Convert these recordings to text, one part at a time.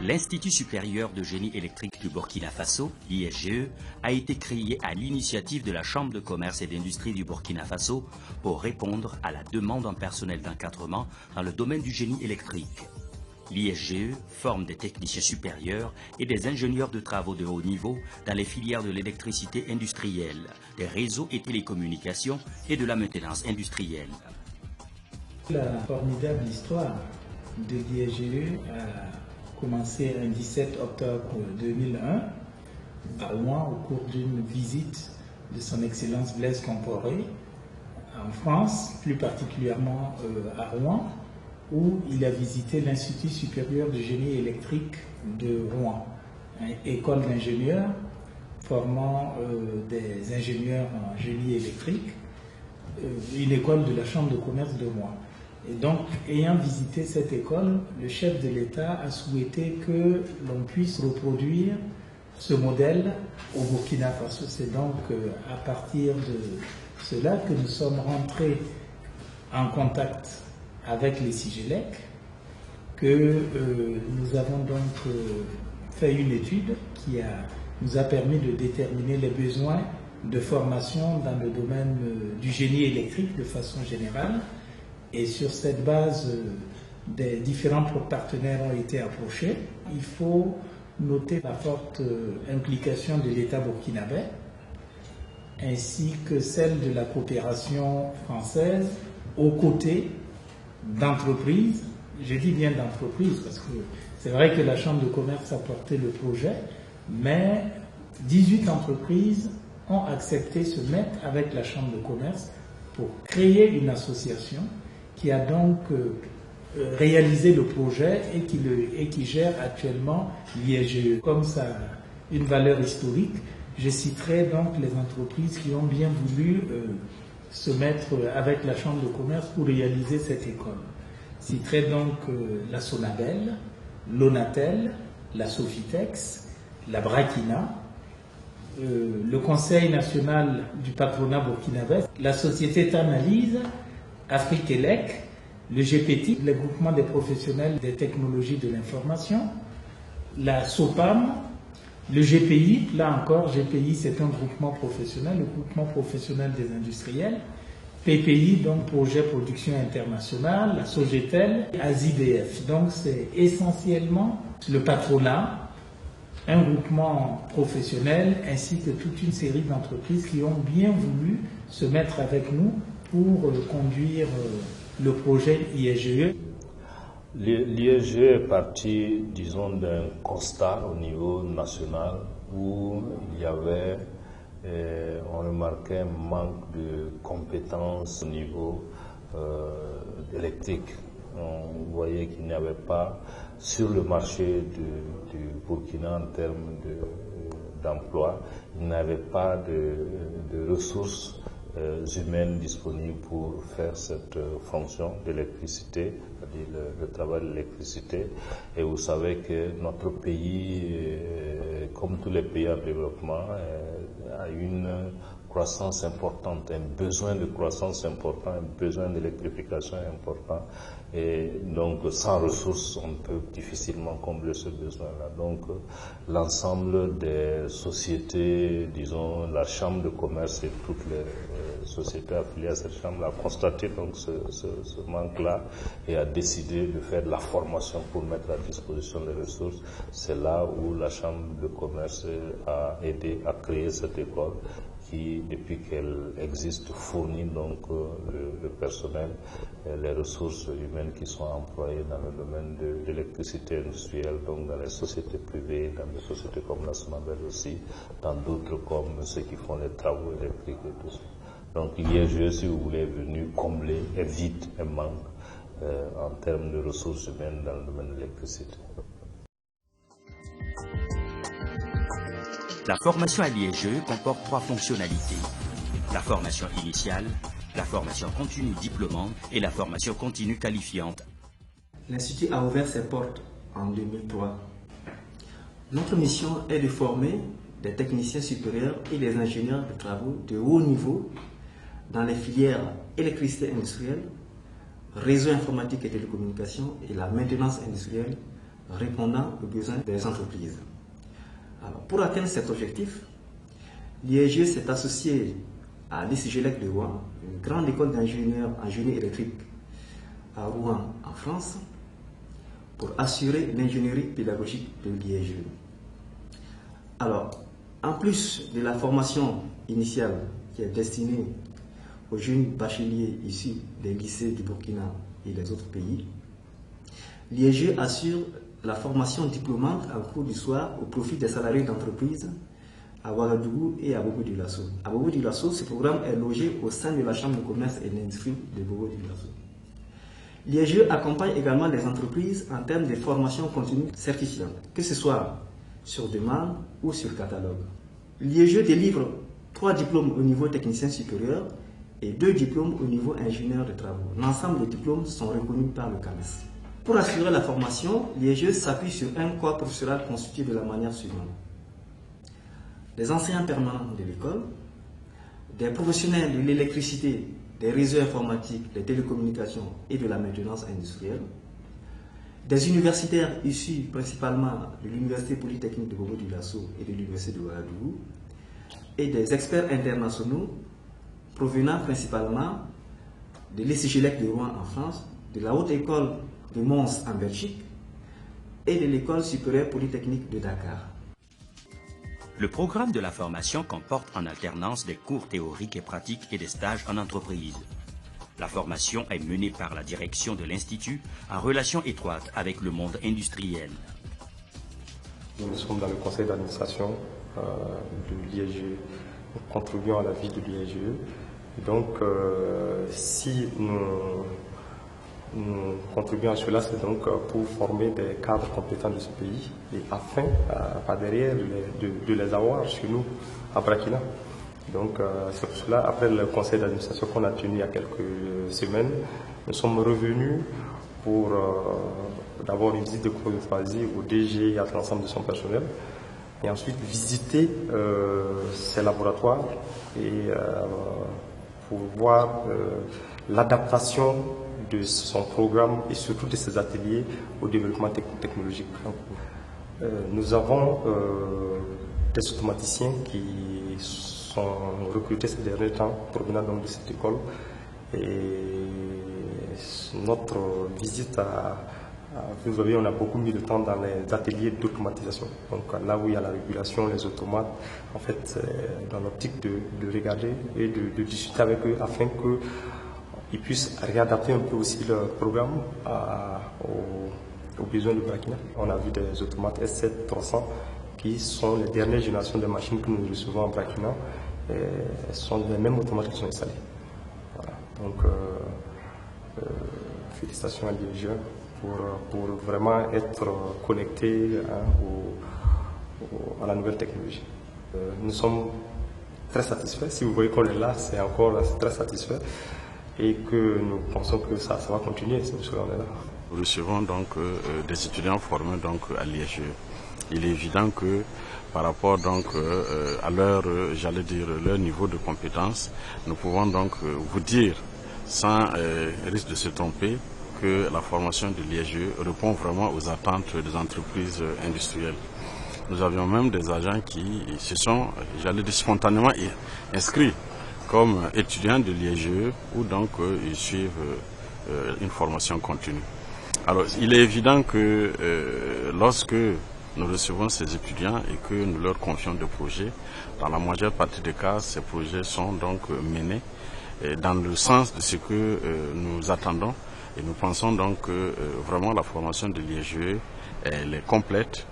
L'Institut supérieur de génie électrique du Burkina Faso, l'ISGE, a été créé à l'initiative de la Chambre de commerce et d'industrie du Burkina Faso pour répondre à la demande en personnel d'encadrement dans le domaine du génie électrique. L'ISGE forme des techniciens supérieurs et des ingénieurs de travaux de haut niveau dans les filières de l'électricité industrielle, des réseaux et télécommunications et de la maintenance industrielle. La formidable histoire de l'ISGE a commencé le 17 octobre 2001 à Rouen au cours d'une visite de son Excellence Blaise Compaoré en France, plus particulièrement à Rouen, où il a visité l'Institut supérieur de génie électrique de Rouen, une école d'ingénieurs formant des ingénieurs en génie électrique, une école de la Chambre de commerce de Rouen. Et donc, ayant visité cette école, le chef de l'État a souhaité que l'on puisse reproduire ce modèle au Burkina Faso. C'est donc à partir de cela que nous sommes rentrés en contact avec les Sigelec, que nous avons donc fait une étude qui nous a permis de déterminer les besoins de formation dans le domaine du génie électrique de façon générale. Et sur cette base, des différents partenaires ont été approchés. Il faut noter la forte implication de l'État burkinabé, ainsi que celle de la coopération française aux côtés d'entreprises. Je dis bien d'entreprises parce que c'est vrai que la Chambre de commerce a porté le projet, mais 18 entreprises ont accepté de se mettre avec la Chambre de commerce pour créer une association qui a donc réalisé le projet et qui gère actuellement l'ISGE. Comme ça a une valeur historique, je citerai donc les entreprises qui ont bien voulu se mettre avec la Chambre de commerce pour réaliser cette école. Je citerai donc la Sonabel, l'Onatel, la Sofitex, la Brakina, le Conseil national du patronat burkinabé, la société Tanalyse, Afrique-Elec, le GPTI, le groupement des professionnels des technologies de l'information, la SOPAM, le GPI, là encore, GPI c'est un groupement professionnel, le groupement professionnel des industriels, PPI, donc Projet Production Internationale, la SOGETEL, ASIDF. Donc c'est essentiellement le patronat, un groupement professionnel ainsi que toute une série d'entreprises qui ont bien voulu se mettre avec nous pour conduire le projet ISGE. L'ISGE est parti, disons, d'un constat au niveau national où il y avait, on remarquait un manque de compétences au niveau électrique. On voyait qu'il n'y avait pas sur le marché du Burkina en termes d'emploi, il n'y avait pas de ressources humaines disponibles pour faire cette fonction d'électricité, c'est-à-dire le travail de l'électricité. Et vous savez que notre pays, comme tous les pays en développement, a une croissance importante, un besoin de croissance important, un besoin d'électrification important. Et donc, sans ressources, on peut difficilement combler ce besoin-là. Donc, l'ensemble des sociétés, disons, la Chambre de commerce et toutes les sociétés affiliées à cette Chambre a constaté donc ce manque-là et a décidé de faire de la formation pour mettre à disposition les ressources. C'est là où la Chambre de commerce a aidé à créer cette école qui, depuis qu'elle existe, fournit donc le personnel, les ressources humaines qui sont employées dans le domaine de l'électricité industrielle, donc dans les sociétés privées, dans des sociétés comme la Sonabel aussi, dans d'autres comme ceux qui font les travaux électriques et tout ça. Donc l'ISGE, si vous voulez, est venu combler un vide, un manque en termes de ressources humaines dans le domaine de l'électricité. La formation à l'ISGE comporte 3 fonctionnalités. La formation initiale, la formation continue diplômante et la formation continue qualifiante. L'Institut a ouvert ses portes en 2003. Notre mission est de former des techniciens supérieurs et des ingénieurs de travaux de haut niveau dans les filières électricité industrielle, réseau informatique et télécommunications et la maintenance industrielle répondant aux besoins des entreprises. Alors, pour atteindre cet objectif, l'IEGE s'est associé à l'ICGELEC de Rouen, une grande école d'ingénieurs en génie électrique à Rouen, en France, pour assurer l'ingénierie pédagogique de l'IEGE. Alors, en plus de la formation initiale qui est destinée aux jeunes bacheliers issus des lycées du Burkina et des autres pays, l'IEGE assure la formation diplômante en cours du soir au profit des salariés d'entreprise à Ouagadougou et à Bobo-Dioulasso. À Bobo-Dioulasso, ce programme est logé au sein de la Chambre de commerce et d'industrie de Bobo-Dioulasso. L'IEGE accompagne également les entreprises en termes de formation continue certifiante, que ce soit sur demande ou sur catalogue. L'IEGE délivre 3 diplômes au niveau technicien supérieur et 2 diplômes au niveau ingénieur de travaux. L'ensemble des diplômes sont reconnus par le CAMES. Pour assurer la formation, l'IEGE s'appuie sur un corps professoral constitué de la manière suivante. Des enseignants permanents de l'école, des professionnels de l'électricité, des réseaux informatiques, des télécommunications et de la maintenance industrielle, des universitaires issus principalement de l'Université polytechnique de Bobo-Dioulasso et de l'Université de Ouagadougou, et des experts internationaux provenant principalement de l'ICGELEC de Rouen en France, de la Haute École de Mons en Belgique et de l'École supérieure polytechnique de Dakar. Le programme de la formation comporte en alternance des cours théoriques et pratiques et des stages en entreprise. La formation est menée par la direction de l'Institut en relation étroite avec le monde industriel. Nous sommes dans le conseil d'administration de l'IEGE. Nous contribuons à la vie de l'IEGE. Donc, si nous contribuons à cela, c'est donc pour former des cadres compétents de ce pays et afin, par derrière, de les avoir chez nous, à Burkina. Donc, c'est pour cela, après le conseil d'administration qu'on a tenu il y a quelques semaines, nous sommes revenus pour d'abord une visite de courtoisie au DG et à l'ensemble de son personnel, et ensuite visiter ses laboratoires et pour voir l'adaptation de son programme et surtout de ses ateliers au développement technologique. Nous avons des automaticiens qui sont recrutés ces derniers temps provenant donc de cette école, et notre visite vous savez, on a beaucoup mis de temps dans les ateliers d'automatisation. Donc là où il y a la régulation, les automates, en fait, dans l'optique de regarder et de discuter avec eux afin qu'ils puissent réadapter un peu aussi leur programme aux besoins du Burkina. On a vu des automates S7-300 qui sont les dernières générations de machines que nous recevons en Burkina. Ce sont les mêmes automates qui sont installés. Voilà. Donc, félicitations à l'IEGE pour vraiment être connecté à la nouvelle technologie. Nous sommes très satisfaits. Si vous voyez qu'on est là, c'est encore très satisfait et que nous pensons que ça va continuer. C'est pour cela qu'on est là. Nous recevons donc des étudiants formés donc à l'IEGE. Il est évident que par rapport donc à leur niveau de compétence, nous pouvons donc vous dire sans risque de se tromper que la formation de l'IEGE répond vraiment aux attentes des entreprises industrielles. Nous avions même des agents qui se sont, spontanément inscrits comme étudiants de l'IEGE où donc ils suivent une formation continue. Alors il est évident que lorsque nous recevons ces étudiants et que nous leur confions des projets, dans la majeure partie des cas, ces projets sont donc menés dans le sens de ce que nous attendons. Et nous pensons donc que vraiment la formation de l'IEGE elle est complète.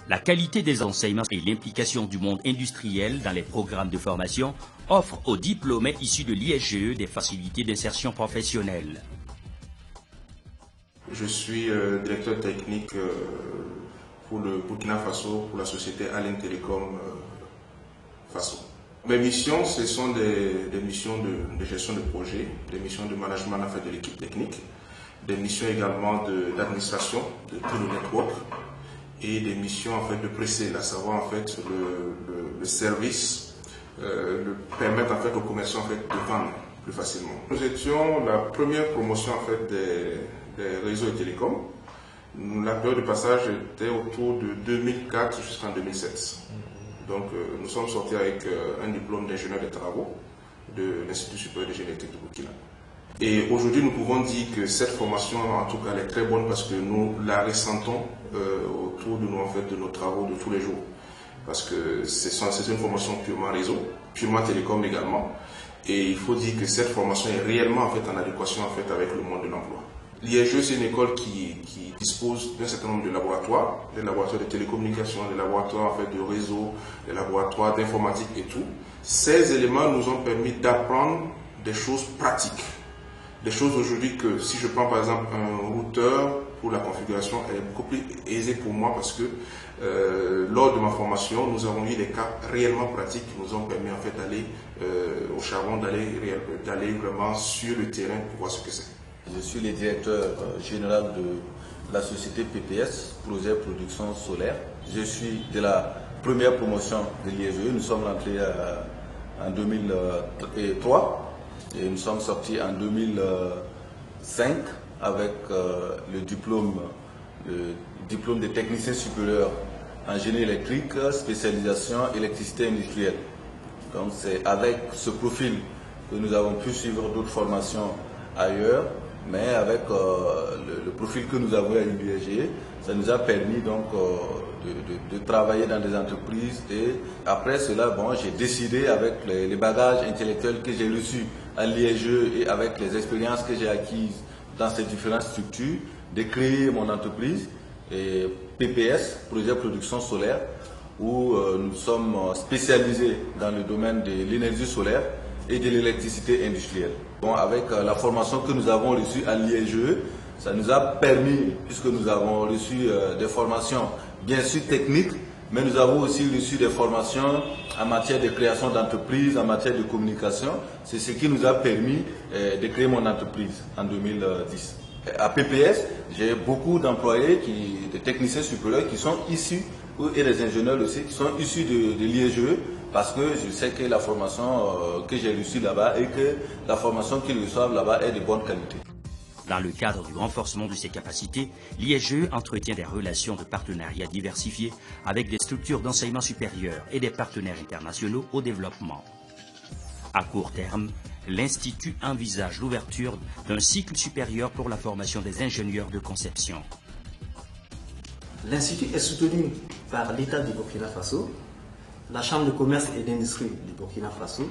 La qualité des enseignements et l'implication du monde industriel dans les programmes de formation offrent aux diplômés issus de l'IEGE des facilités d'insertion professionnelle. Je suis directeur technique pour le Burkina Faso, pour la société Allen Telecom Faso. Mes missions, ce sont des missions de gestion de projet, des missions de management en fait, de l'équipe technique, des missions également d'administration de tout le network et des missions en fait, de pre-sale, à savoir en fait, le service, permettre en fait, aux commerçants en fait, de vendre plus facilement. Nous étions la première promotion en fait, des réseaux et télécoms. La période de passage était autour de 2004 jusqu'en 2007. Donc nous sommes sortis avec un diplôme d'ingénieur des travaux de l'Institut supérieur de génie électrique de Burkina. Et aujourd'hui, nous pouvons dire que cette formation, en tout cas, elle est très bonne parce que nous la ressentons autour de nous, en fait, de nos travaux de tous les jours. Parce que c'est une formation purement réseau, purement télécom également. Et il faut dire que cette formation est réellement en fait en adéquation en fait avec le monde de l'emploi. L'IEGE, c'est une école qui dispose d'un certain nombre de laboratoires, des laboratoires de télécommunications, des laboratoires en fait de réseau, des laboratoires d'informatique et tout. Ces éléments nous ont permis d'apprendre des choses pratiques. Des choses aujourd'hui que si je prends par exemple un routeur pour la configuration, elle est beaucoup plus aisée pour moi parce que lors de ma formation, nous avons eu des cas réellement pratiques qui nous ont permis en fait d'aller au charbon, d'aller vraiment sur le terrain pour voir ce que c'est. Je suis le directeur général de la société PPS, Projet Production Solaire. Je suis de la première promotion de l'IEGE. Nous sommes rentrés en 2003 et nous sommes sortis en 2005 avec le diplôme de technicien supérieur en génie électrique, spécialisation électricité industrielle. Donc c'est avec ce profil que nous avons pu suivre d'autres formations ailleurs, mais avec le profil que nous avons à l'IEGE, ça nous a permis donc de travailler dans des entreprises. Et après cela, bon, j'ai décidé avec les bagages intellectuels que j'ai reçus à l'IEGE et avec les expériences que j'ai acquises dans ces différentes structures, de créer mon entreprise, et PPS, Projet Production Solaire, où nous sommes spécialisés dans le domaine de l'énergie solaire et de l'électricité industrielle. Bon, avec la formation que nous avons reçue à l'IEGE, ça nous a permis, puisque nous avons reçu des formations bien sûr techniques, mais nous avons aussi reçu des formations en matière de création d'entreprise, en matière de communication. C'est ce qui nous a permis de créer mon entreprise en 2010. À PPS, j'ai beaucoup d'employés, des techniciens supérieurs qui sont issus, et des ingénieurs aussi, qui sont issus de l'IEGE, parce que je sais que la formation que j'ai reçue là-bas et que la formation qu'ils reçoivent là-bas est de bonne qualité. Dans le cadre du renforcement de ses capacités, l'IEGE entretient des relations de partenariat diversifiées avec des structures d'enseignement supérieur et des partenaires internationaux au développement. À court terme, l'Institut envisage l'ouverture d'un cycle supérieur pour la formation des ingénieurs de conception. L'Institut est soutenu par l'État du Burkina Faso, la Chambre de commerce et d'industrie du Burkina Faso,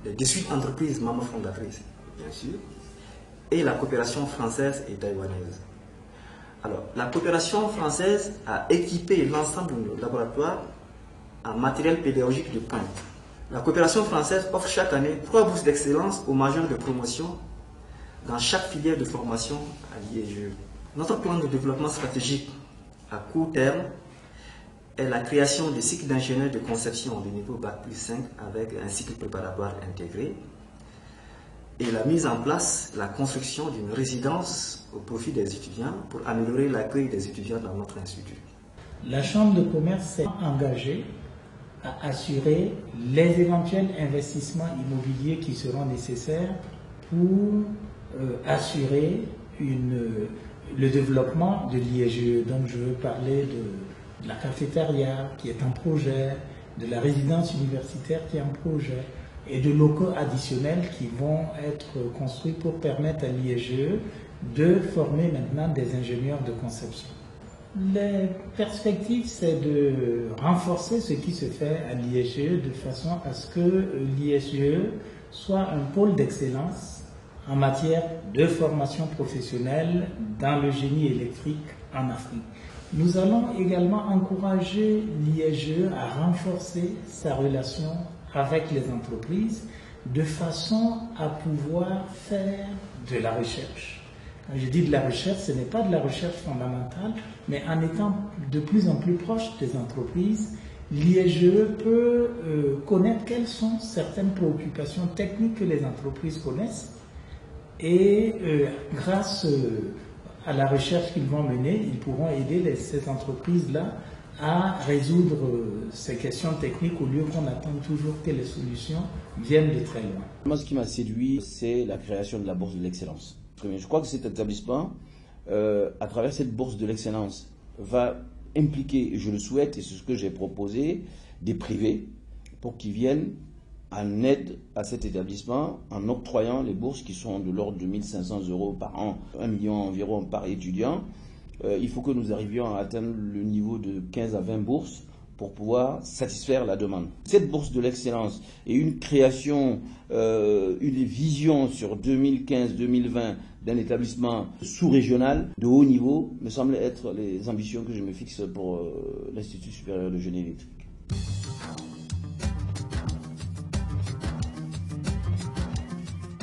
les 18 entreprises membres fondatrices, bien sûr, et la coopération française et taïwanaise. Alors, la coopération française a équipé l'ensemble de nos laboratoires en matériel pédagogique de pointe. La coopération française offre chaque année 3 bourses d'excellence aux majors de promotion dans chaque filière de formation à l'IEGE. Notre plan de développement stratégique à court terme est la création des cycles d'ingénieurs de conception de niveau Bac+5 avec un cycle préparatoire intégré et la mise en place, la construction d'une résidence au profit des étudiants pour améliorer l'accueil des étudiants dans notre institut. La Chambre de commerce s'est engagée à assurer les éventuels investissements immobiliers qui seront nécessaires pour assurer le développement de l'IEGE. Donc je veux parler de la cafétéria qui est un projet, de la résidence universitaire qui est un projet, et de locaux additionnels qui vont être construits pour permettre à l'IEGE de former maintenant des ingénieurs de conception. Les perspectives, c'est de renforcer ce qui se fait à l'IEGE de façon à ce que l'IEGE soit un pôle d'excellence en matière de formation professionnelle dans le génie électrique en Afrique. Nous allons également encourager l'IEGE à renforcer sa relation avec les entreprises de façon à pouvoir faire de la recherche. Quand je dis de la recherche, ce n'est pas de la recherche fondamentale, mais en étant de plus en plus proche des entreprises, l'IEGE peut connaître quelles sont certaines préoccupations techniques que les entreprises connaissent et grâce à la recherche qu'ils vont mener, ils pourront aider ces entreprises-là à résoudre ces questions techniques au lieu qu'on attende toujours que les solutions viennent de très loin. Moi, ce qui m'a séduit, c'est la création de la bourse de l'excellence. très bien. Je crois que cet établissement, à travers cette bourse de l'excellence, va impliquer, je le souhaite, et c'est ce que j'ai proposé, des privés pour qu'ils viennent en aide à cet établissement en octroyant les bourses qui sont de l'ordre de 1 500 € par an, 1 million environ par étudiant. Il faut que nous arrivions à atteindre le niveau de 15 à 20 bourses pour pouvoir satisfaire la demande. Cette bourse de l'excellence et une création, une vision sur 2015-2020 d'un établissement sous-régional de haut niveau me semblent être les ambitions que je me fixe pour l'Institut supérieur de génie électrique.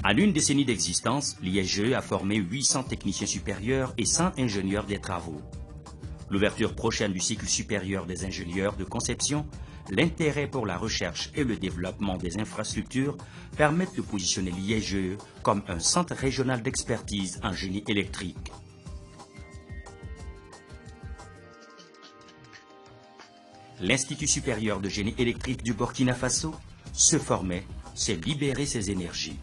En une décennie d'existence, l'ISGE a formé 800 techniciens supérieurs et 100 ingénieurs des travaux. L'ouverture prochaine du cycle supérieur des ingénieurs de conception, l'intérêt pour la recherche et le développement des infrastructures permettent de positionner l'ISGE comme un centre régional d'expertise en génie électrique. L'Institut supérieur de génie électrique du Burkina Faso se formait, s'est libéré ses énergies.